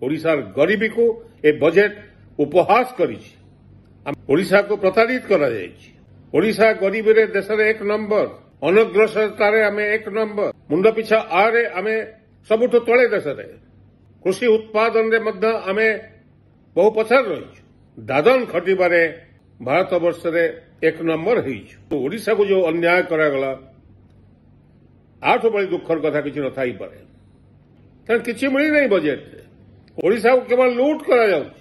ओडिशार गरीबी को ए बजेट उपहास करिछि। ओडिशा को प्रताड़ित करा जायछि। ओडिशा गरीबी रे देश रे 1 नंबर, अनग्रसरता रे आमे 1 नंबर, मुंड पिछा आरे आमे सबुठु तळे देश रे, कृषि उत्पादन रे मध्य आमे बहु पछार रहिछु। दादन खटिबारे भारत वर्ष रे 1 नंबर हेइछु। ओडिशा को जो अन्याय करा गला आठ बड़ी दुखर कथा किछि नथाई पारे, कारण किछि मिली नहीं बजेट रे। ओडिशा को केवल लूट करा जाउछि।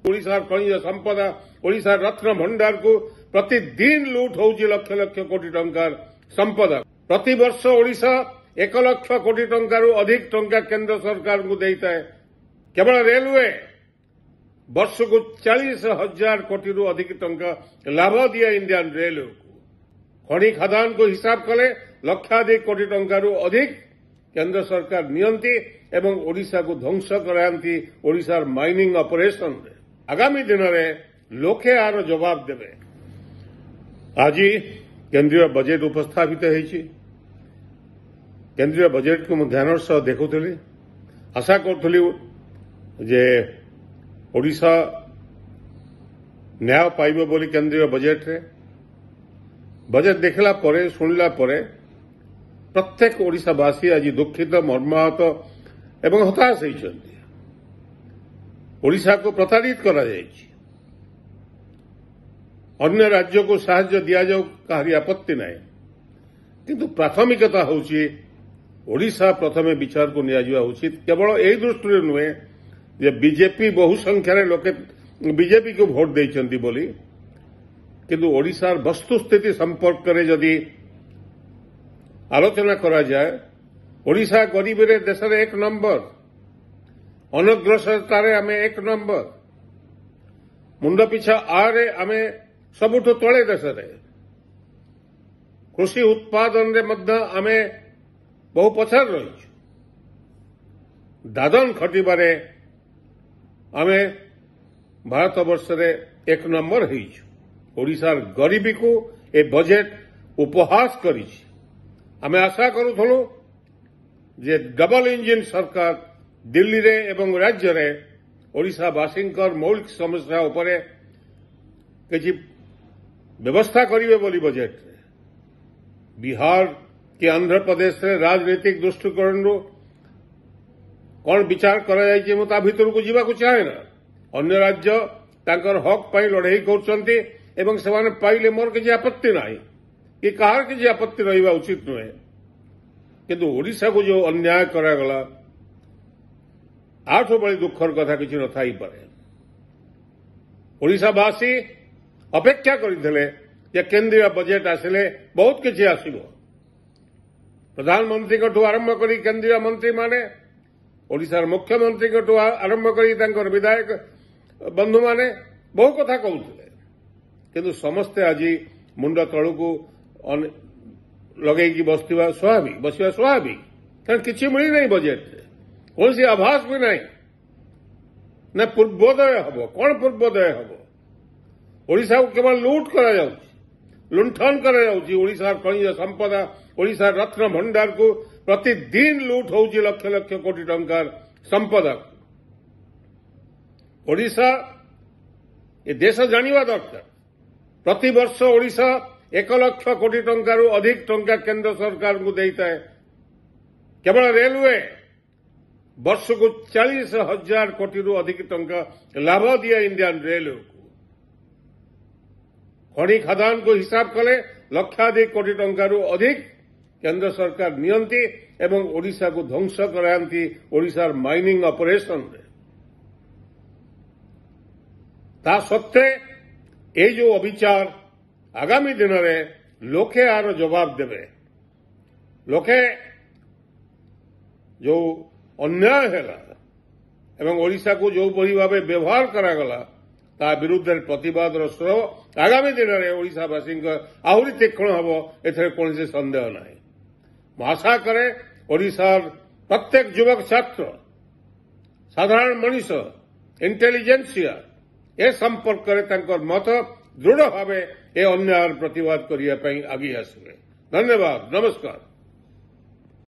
ओडिशार खनिज संपदा, ओडिशार रत्न भंडार को प्रतिदिन लूट होउछि लक्ष लक्ष कोटी टंकार संपदा। प्रति वर्ष ओडिशा 1 लाख कोटी टंकारु अधिक टंका केंद्र सरकार को देता है। केवल रेलवे वर्ष को 40,000 कोटी रु अधिक टंका लाभ दिया इंडियन रेलवे को। खनि खदान को हिसाब कले लक्षाधिक कोटी टंकारु अधिक केंद्र सरकार नियंती एवं ओडिशा को ध्वंस करांती ओडिशार माइनिंग ऑपरेशन रे। आगामी दिन में लोके आर जवाब देवे। आज केंद्रीय बजेट उपस्थापित होइछि। केंद्रीय बजेट को ध्यान सह देखुली, आशा करुली जे ओडिशा न्याय पाइब बोली केंद्रीय बजेट रे। बजेट देखला परे सुनिला परे प्रत्येक ओडिशावासी आज दुखित, मर्माहत एवं हताश होइछन्ति। ओडिशा को प्रताड़ित करा जायछि। अन्य राज्य को साहाय्य दिया जाऊ, कहारी आपत्ति नहीं, किंतु प्राथमिकता होउछि ओडिशा प्रथमे विचार को निया जावा उचित। केवल एई दृष्टि नुहे जे बीजेपी बहु संख्यार लोके बीजेपी को भोट देइछन्ति बोली, किंतु ओडिशार वस्तुस्थिति संपर्क में जदि आलोचना करा जाए, ओडिशा गरीबी रे देश रे 1 नंबर, अनग्रसरता रे आमे 1 नंबर, मुंड पिछा आरे आमे सबुठु तळे देश रे, कृषि उत्पादन रे मध्य आमे बहु पछार रहिछु। दादन खटिबारे आमे भारत वर्ष रे 1 नंबर हेइछु। ओडिशार गरीबी को ए बजेट उपहास करिछि। आमे आशा करूथलु जे डबल इंजिन सरकार दिल्ली रे एवं राज्य रे ओडिशावासींकर मौलिक समस्या उपरे किछि व्यवस्था करिवे बोली बजेट रे। बिहार कि आंध्र प्रदेश रे राजनीतिक दृष्टिकोण कौन विचार करा जायछि मु ता भितर को जीवा को चाहे ना। अन्य राज्य तांकर हक पाई लड़ाई करछन्ति एवं सेमाने पाइले मोर किछि आपत्ति नाही, कि कहार किछि आपत्ति रहिबा उचित नुहे, किंतु ओडिशा को जो अन्याय करा गला आठ बड़ी दुखर कथा किछि नथाई पारे। ओडिशावासी अपेक्षा करिथिले जे केंद्रीय बजेट आसिले बहुत किछि आसिबो। प्रधानमंत्री को आरंभ करी केंद्रीय मंत्री माने, ओडिशार मुख्यमंत्री को आरंभ करी तांकर विधायक बंधु माने बहु कथा कहउथिले, किंतु समस्ते आज मुंड तळु को लगेगी बसिवा स्वाभाविक, कारण किछि मिली नहीं बजेट रे। कौन सी आभास भी नहीं ना पूर्वोदय हबो। कौन पूर्वोदय हबो? ओडिशा को केवल लूट करा जाउछि, लुंठन करा जाउछि। ओडिशार खनिज संपदा, ओडिशार रत्न भंडार को प्रतिदिन लूट होउछि लक्ष लक्ष कोटी टंकार संपदा। ओडिशा ए देश जानिवा दरकार। प्रति वर्ष ओडिशा 1 लाख कोटी टंकारु अधिक टंका केंद्र सरकार को देता है। केवल रेलवे वर्ष को 40,000 कोटी रु अधिक टंका लाभ दिया इंडियन रेलवे को। खनि खदान को हिसाब कले लक्षाधिक कोटी टंकारु अधिक केंद्र सरकार नियंती एवं ओडिशा को ध्वंस करांती ओडिशार माइनिंग ऑपरेशन रे। ता सत्ते ए जो अविचार आगामी दिन में लोके आर जवाब देवे। लोके जो अन्याय है एवं ओडिशा को जो बड़ी भाव व्यवहार करागला ता विरुद्ध प्रतिवाद स्वर आगामी दिन में ओडिशावासी आहरी तीक्ष्ण हम एथरे कौन सन्देह ना। आशा करे ओडिशार प्रत्येक युवक छात्र, साधारण मनीष, इंटेलिजेंसिया ए संपर्क में मत दृढ़ भाव ए अन्याय प्रतिवाद करने आगे आसवे। धन्यवाद, नमस्कार।